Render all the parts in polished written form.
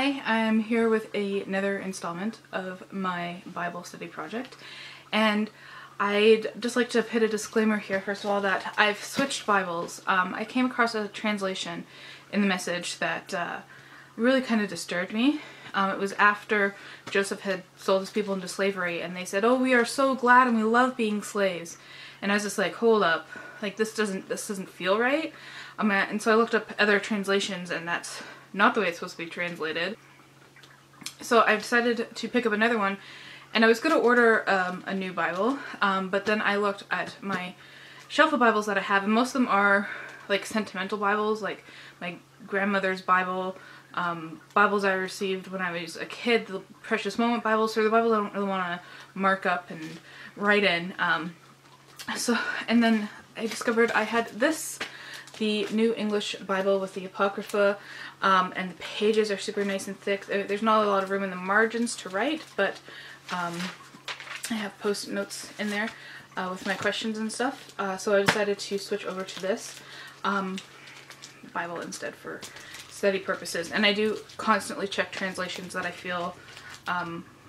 Hi, I'm here with another installment of my Bible study project, and I'd just like to put a disclaimer here first of all that I've switched Bibles. I came across a translation in the Message that really kind of disturbed me. It was after Joseph had sold his people into slavery, and they said, "Oh, we are so glad and we love being slaves." And I was just like, hold up, like this doesn't feel right. And so I looked up other translations, and that's not the way it's supposed to be translated. So I decided to pick up another one, and I was going to order a new Bible, but then I looked at my shelf of Bibles that I have, and most of them are like sentimental Bibles, like my grandmother's Bible, Bibles I received when I was a kid, the Precious Moment Bibles, so the Bibles I don't really want to mark up and write in. And then I discovered I had this, the New English Bible with the Apocrypha, and the pages are super nice and thick. There's not a lot of room in the margins to write, but I have post-it notes in there with my questions and stuff. So I decided to switch over to this Bible instead for study purposes. And I do constantly check translations that I feel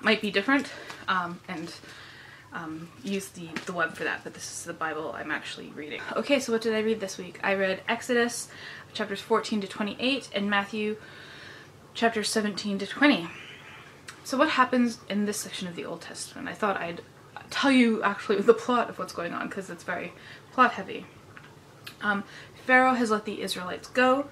might be different, and use the web for that, but this is the Bible I'm actually reading. Okay, so what did I read this week? I read Exodus chapters 14 to 28 and Matthew chapters 17 to 20. So what happens in this section of the Old Testament? I thought I'd tell you actually the plot of what's going on, because it's very plot heavy. Pharaoh has let the Israelites go,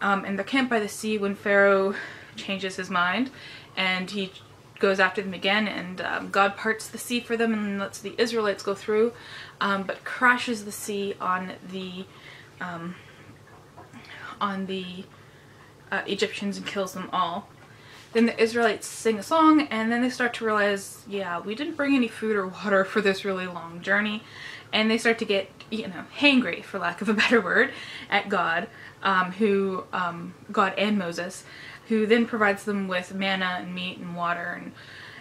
and they're camped by the sea when Pharaoh changes his mind, and he goes after them again, and God parts the sea for them and lets the Israelites go through, but crashes the sea on the Egyptians and kills them all. Then the Israelites sing a song, and then they start to realize, yeah, we didn't bring any food or water for this really long journey, and they start to get, hangry, for lack of a better word, at God, God and Moses, who then provides them with manna and meat and water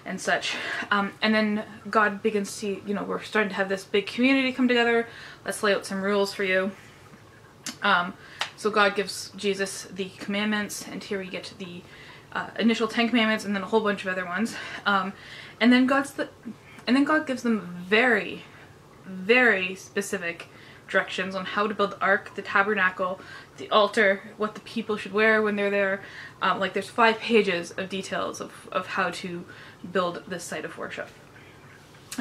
and such. And then God begins to, we're starting to have this big community come together. Let's lay out some rules for you. So God gives Jesus the commandments, and here we get to the initial 10 commandments and then a whole bunch of other ones. And then God gives them very, very specific directions on how to build the ark, the tabernacle, the altar, what the people should wear when they're there. Like there's 5 pages of details of how to build this site of worship.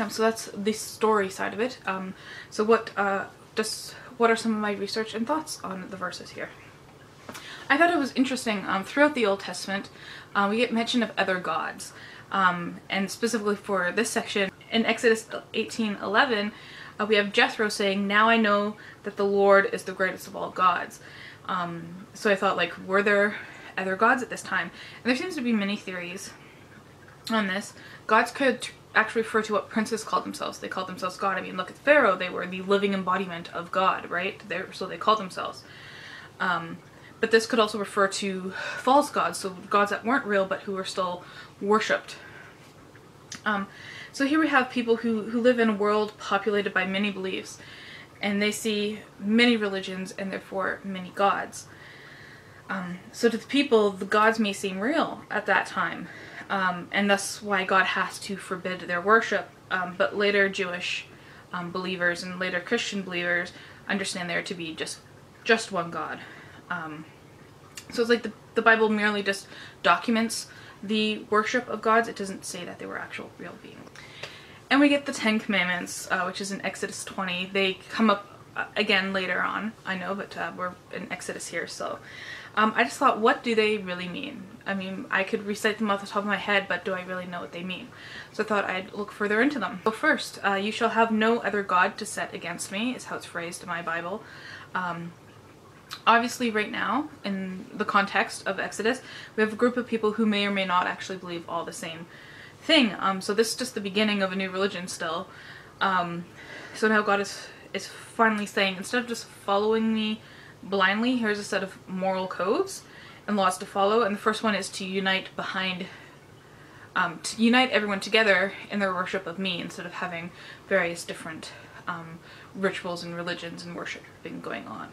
So that's the story side of it. So what are some of my research and thoughts on the verses here? I thought it was interesting, throughout the Old Testament, we get mention of other gods. And specifically for this section, in Exodus 18:11, we have Jethro saying, "Now I know that the Lord is the greatest of all gods." So I thought, like, were there other gods at this time? And there seems to be many theories on this. Gods could actually refer to what princes called themselves. They called themselves God. I mean, look at Pharaoh. They were the living embodiment of God, right? So they called themselves. But this could also refer to false gods, so gods that weren't real but who were still worshipped. So here we have people who live in a world populated by many beliefs, and they see many religions and therefore many gods. So to the people, the gods may seem real at that time, and that's why God has to forbid their worship. But later Jewish believers and later Christian believers understand there to be just one God. So it's like the Bible merely just documents the worship of gods. It doesn't say that they were actual real beings. And we get the 10 Commandments, which is in Exodus 20. They come up again later on, I know, but we're in Exodus here, so I just thought, what do they really mean? I mean, I could recite them off the top of my head, but do I really know what they mean? So I thought I'd look further into them. So first, you shall have no other god to set against me, is how it's phrased in my Bible. Obviously right now, in the context of Exodus, we have a group of people who may or may not actually believe all the same thing. So this is just the beginning of a new religion still. So now God is finally saying, instead of just following me blindly, here's a set of moral codes and laws to follow. And the first one is to unite everyone together in their worship of me, instead of having various different rituals and religions and worshiping going on.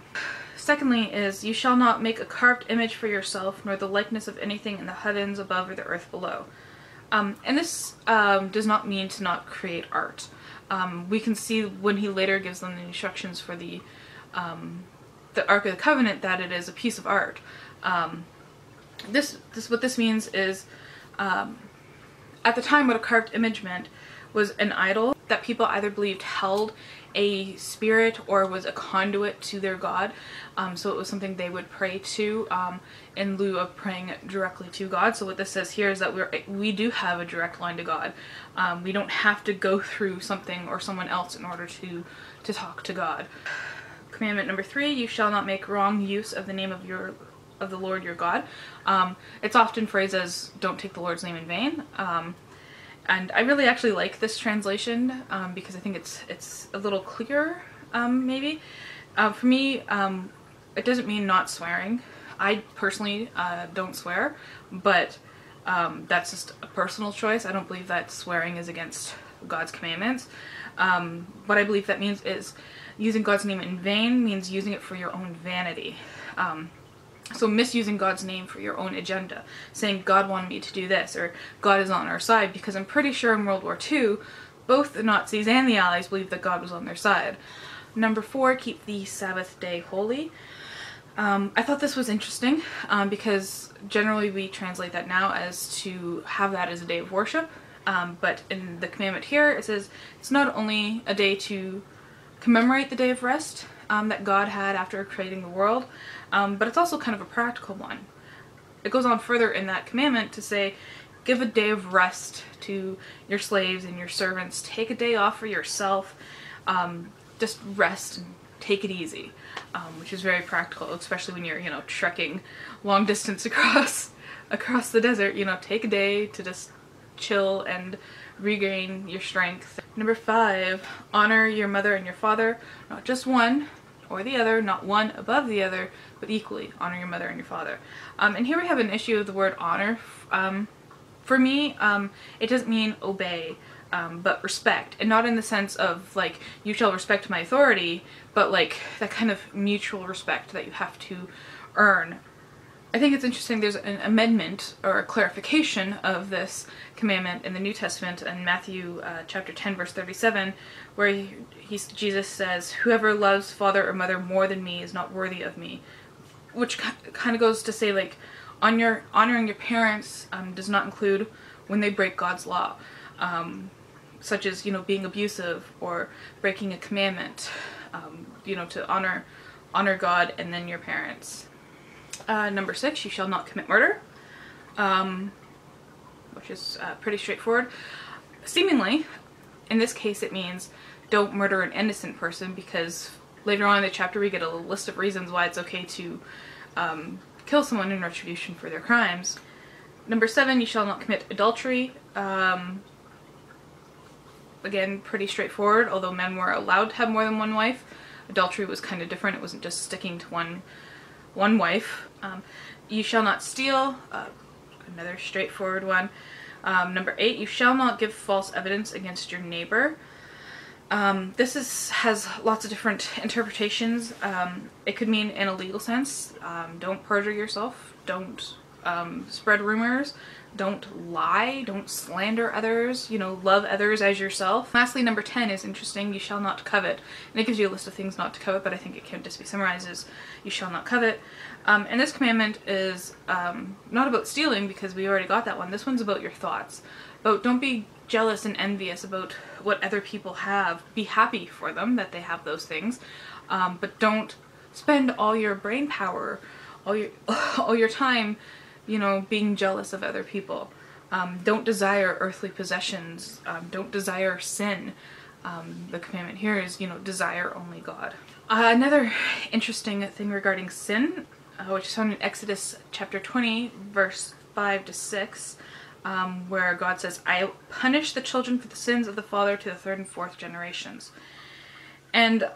Secondly is, you shall not make a carved image for yourself, nor the likeness of anything in the heavens above or the earth below. And this does not mean to not create art. We can see when he later gives them the instructions for the Ark of the Covenant that it is a piece of art. What this means is, at the time what a carved image meant was an idol that people either believed held a spirit or was a conduit to their god. So it was something they would pray to in lieu of praying directly to God. So what this says here is that we do have a direct line to God. We don't have to go through something or someone else in order to talk to God. Commandment number 3, you shall not make wrong use of the name of the Lord your God. It's often phrased as don't take the Lord's name in vain. And I really actually like this translation because I think it's a little clearer, maybe. For me, it doesn't mean not swearing. I personally don't swear, but that's just a personal choice. I don't believe that swearing is against God's commandments. What I believe that means is using God's name in vain means using it for your own vanity. So misusing God's name for your own agenda, saying God wanted me to do this, or God is on our side, because I'm pretty sure in World War II, both the Nazis and the Allies believed that God was on their side. Number 4, keep the Sabbath day holy. I thought this was interesting because generally we translate that now as to have that as a day of worship, but in the commandment here it says it's not only a day to commemorate the day of rest that God had after creating the world, but it's also kind of a practical one. It goes on further in that commandment to say, give a day of rest to your slaves and your servants. Take a day off for yourself. Just rest and take it easy, which is very practical, especially when you're, trekking long distance across the desert. Take a day to just chill and regain your strength. Number 5, honor your mother and your father, not just one or the other, not one above the other, but equally honor your mother and your father. And here we have an issue of the word honor. For me, it doesn't mean obey, but respect, and not in the sense of like you shall respect my authority, but like that kind of mutual respect that you have to earn. I think it's interesting there's an amendment or a clarification of this commandment in the New Testament in Matthew chapter 10 verse 37, where Jesus says, whoever loves father or mother more than me is not worthy of me, which kind of goes to say like honoring your parents does not include when they break God's law, such as being abusive or breaking a commandment, to honor God and then your parents. Number 6, you shall not commit murder, which is pretty straightforward. Seemingly, in this case it means don't murder an innocent person, because later on in the chapter we get a list of reasons why it's okay to kill someone in retribution for their crimes. Number 7, you shall not commit adultery. Again, pretty straightforward, although men were allowed to have more than one wife. Adultery was kind of different. It wasn't just sticking to one wife. You shall not steal, another straightforward one. Number 8, you shall not give false evidence against your neighbor. This has lots of different interpretations. It could mean in a legal sense, don't perjure yourself, don't spread rumors, don't lie, don't slander others, love others as yourself. Lastly, number 10 is interesting, you shall not covet. And it gives you a list of things not to covet, but I think it can just be summarized as you shall not covet. And this commandment is not about stealing, because we already got that one. This one's about your thoughts. But don't be jealous and envious about what other people have. Be happy for them that they have those things, but don't spend all your brain power, all your time, being jealous of other people. Don't desire earthly possessions. Don't desire sin. The commandment here is, desire only God. Another interesting thing regarding sin, which is found in Exodus chapter 20, verse 5 to 6, where God says, I punish the children for the sins of the father to the 3rd and 4th generations. And,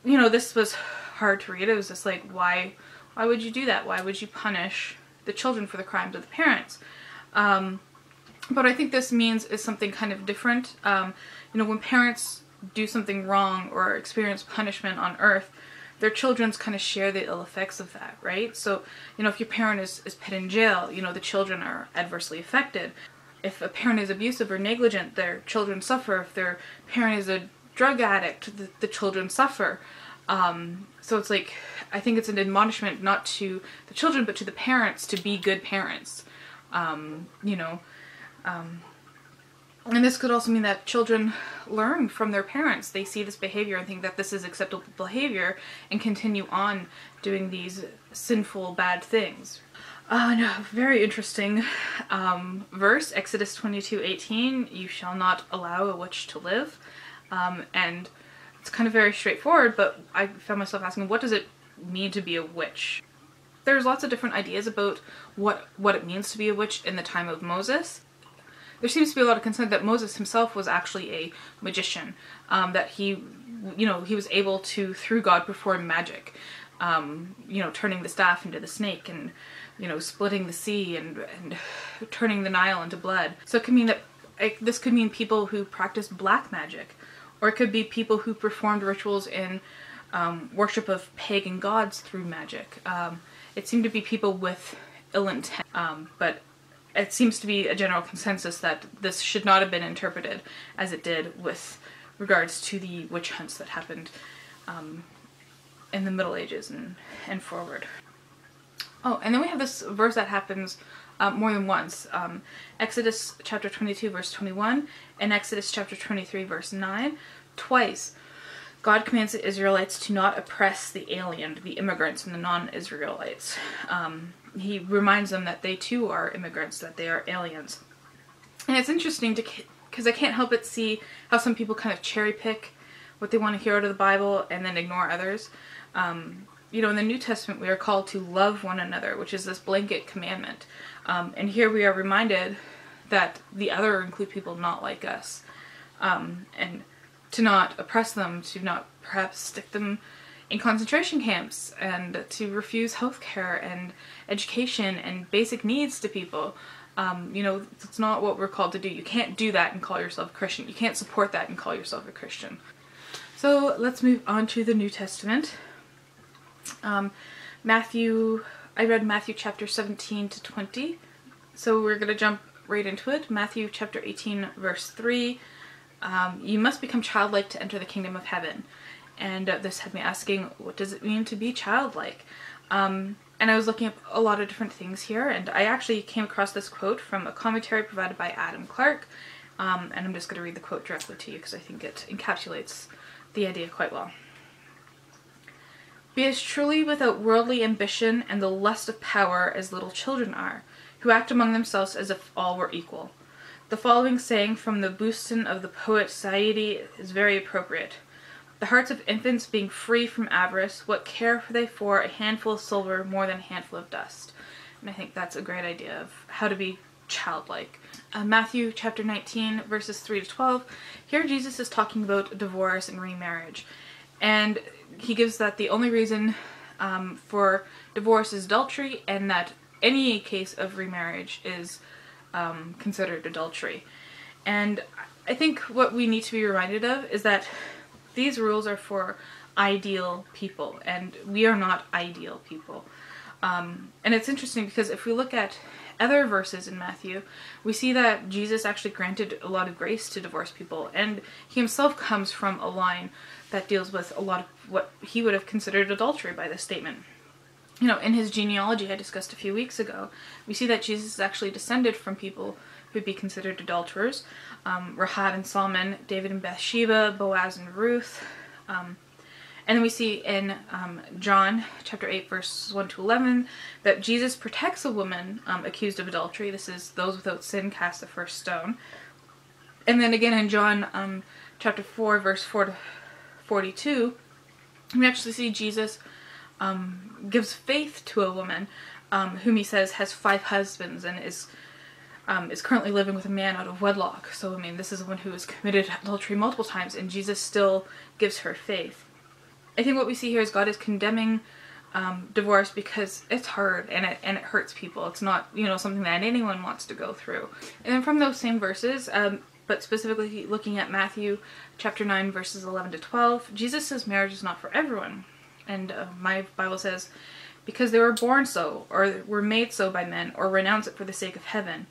this was hard to read. It was just like, why would you do that? Why would you punish the children for the crimes of the parents? But I think this is something kind of different. When parents do something wrong or experience punishment on earth, their children's kind of share the ill effects of that, right? So, you know, if your parent is put in jail, you know, the children are adversely affected. If a parent is abusive or negligent, their children suffer. If their parent is a drug addict, the children suffer. So it's like, I think it's an admonishment not to the children, but to the parents to be good parents. You know, and this could also mean that children learn from their parents. They see this behavior and think that this is acceptable behavior and continue on doing these sinful, bad things. No, very interesting verse, Exodus 22:18, you shall not allow a witch to live. And it's kind of very straightforward, but I found myself asking, what does it mean to be a witch? There's lots of different ideas about what it means to be a witch in the time of Moses. There seems to be a lot of concern that Moses himself was actually a magician, that he, you know, he was able to, through God, perform magic, you know, turning the staff into the snake and, you know, splitting the sea and turning the Nile into blood. So it could mean that, this could mean people who practice black magic, or it could be people who performed rituals in worship of pagan gods through magic. It seemed to be people with ill intent, but it seems to be a general consensus that this should not have been interpreted as it did with regards to the witch hunts that happened in the Middle Ages and forward. Oh, and then we have this verse that happens more than once. Exodus chapter 22 verse 21 and Exodus chapter 23 verse 9. Twice God commands the Israelites to not oppress the alien, the immigrants and the non-Israelites. He reminds them that they too are immigrants, that they are aliens. And it's interesting because I can't help but see how some people kind of cherry pick what they want to hear out of the Bible and then ignore others. You know, in the New Testament we are called to love one another, which is this blanket commandment. And here we are reminded that the other include people not like us. And to not oppress them, to not perhaps stick them in concentration camps, and to refuse healthcare and education and basic needs to people. You know, it's not what we're called to do. You can't do that and call yourself a Christian. You can't support that and call yourself a Christian. So let's move on to the New Testament. I read Matthew chapter 17 to 20. So we're going to jump right into it. Matthew chapter 18 verse 3. You must become childlike to enter the kingdom of heaven. And this had me asking, what does it mean to be childlike? And I was looking up a lot of different things here, and I actually came across this quote from a commentary provided by Adam Clark. And I'm just going to read the quote directly to you because I think it encapsulates the idea quite well. Be as truly without worldly ambition and the lust of power as little children are, who act among themselves as if all were equal. The following saying from the bouston of the poet Saidi is very appropriate. The hearts of infants being free from avarice, what care they for a handful of silver more than a handful of dust? And I think that's a great idea of how to be childlike. Matthew chapter 19 verses 3 to 12. Here Jesus is talking about divorce and remarriage. And he gives that the only reason for divorce is adultery, and that any case of remarriage is considered adultery. And I think what we need to be reminded of is that these rules are for ideal people, and we are not ideal people. And it's interesting because if we look at other verses in Matthew, we see that Jesus actually granted a lot of grace to divorced people, and he himself comes from a line that deals with a lot of what he would have considered adultery by this statement. You know, in his genealogy I discussed a few weeks ago, we see that Jesus is actually descended from people who would be considered adulterers. Rahab and Solomon, David and Bathsheba, Boaz and Ruth. And then we see in John chapter 8 verses 1 to 11 that Jesus protects a woman accused of adultery. This is those without sin cast the first stone. And then again in John chapter 4 verse 4 to 42, we actually see Jesus gives faith to a woman whom he says has 5 husbands and is currently living with a man out of wedlock. So I mean, this is a woman who has committed adultery multiple times, and Jesus still gives her faith. I think what we see here is God is condemning divorce because it's hard and it hurts people. It's not, you know, something that anyone wants to go through. And then from those same verses, but specifically looking at Matthew chapter 9 verses 11 to 12, Jesus says marriage is not for everyone. And my Bible says, because they were born so, or were made so by men, or renounce it for the sake of heaven.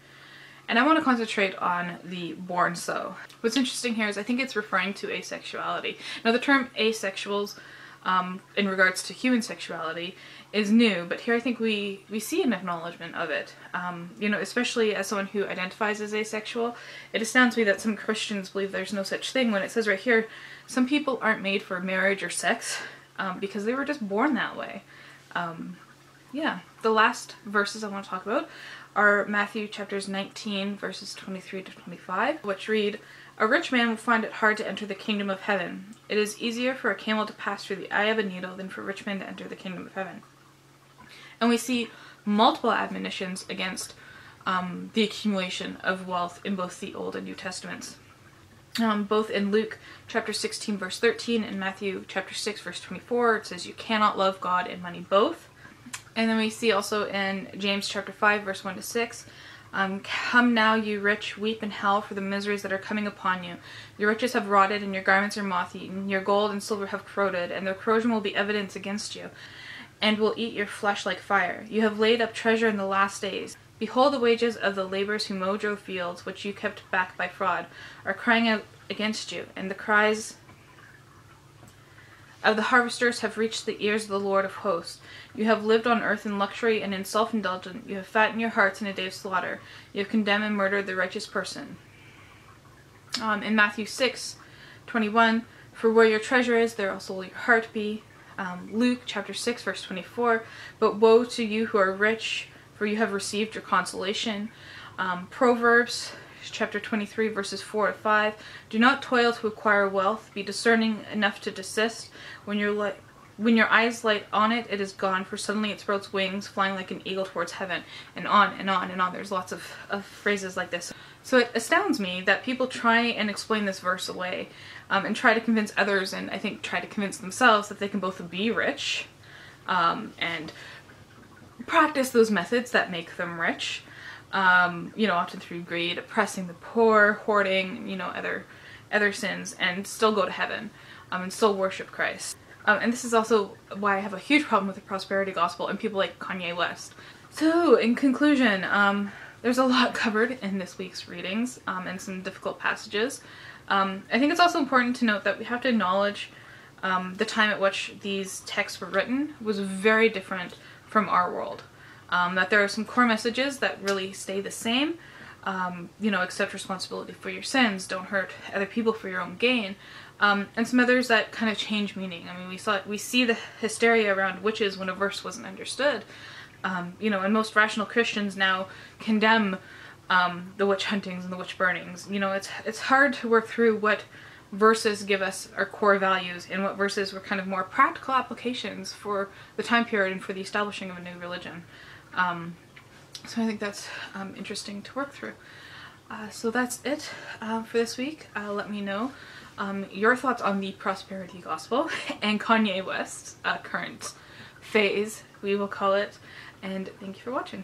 And I want to concentrate on the born so. What's interesting here is I think it's referring to asexuality. Now the term asexuals in regards to human sexuality is new, but here I think we see an acknowledgement of it. You know, especially as someone who identifies as asexual, it astounds me that some Christians believe there's no such thing when it says right here, some people aren't made for marriage or sex because they were just born that way. Yeah, the last verses I want to talk about are Matthew chapters 19 verses 23 to 25, which read, "A rich man will find it hard to enter the kingdom of heaven. It is easier for a camel to pass through the eye of a needle than for a rich man to enter the kingdom of heaven." And we see multiple admonitions against the accumulation of wealth in both the Old and New Testaments. Both in Luke chapter 16 verse 13 and Matthew chapter 6 verse 24, it says you cannot love God and money both. And then we see also in James chapter 5 verse 1 to 6, "Come now, you rich, weep and howl for the miseries that are coming upon you. Your riches have rotted and your garments are moth-eaten. Your gold and silver have corroded, and their corrosion will be evidence against you, and will eat your flesh like fire. You have laid up treasure in the last days. Behold, the wages of the laborers who mowed your fields, which you kept back by fraud, are crying out against you, and the cries of the harvesters have reached the ears of the Lord of hosts. You have lived on earth in luxury and in self-indulgence. You have fattened your hearts in a day of slaughter. You have condemned and murdered the righteous person." In Matthew 6:21, "For where your treasure is, there also will your heart be." Luke chapter 6 verse 24, "But woe to you who are rich, for you have received your consolation." Proverbs chapter 23 verses 4 to 5, "Do not toil to acquire wealth. Be discerning enough to desist. When your eyes light on it, it is gone, for suddenly it sprouts wings, flying like an eagle towards heaven." And on and on and on. There's lots of phrases like this. So it astounds me that people try and explain this verse away and try to convince others, and I think try to convince themselves that they can both be rich and practice those methods that make them rich. You know, often through greed, oppressing the poor, hoarding, you know, other sins, and still go to heaven and still worship Christ. And this is also why I have a huge problem with the prosperity gospel and people like Kanye West. So, in conclusion, there's a lot covered in this week's readings and some difficult passages. I think it's also important to note that we have to acknowledge the time at which these texts were written was very different from our world. That there are some core messages that really stay the same. You know, accept responsibility for your sins, don't hurt other people for your own gain, and some others that kind of change meaning. I mean, we see the hysteria around witches when a verse wasn't understood. You know, and most rational Christians now condemn the witch huntings and the witch burnings. You know, it's hard to work through what verses give us our core values and what verses were kind of more practical applications for the time period and for the establishing of a new religion. So I think that's interesting to work through. So that's it for this week. Let me know your thoughts on the prosperity gospel and Kanye West's current phase, we will call it. And thank you for watching.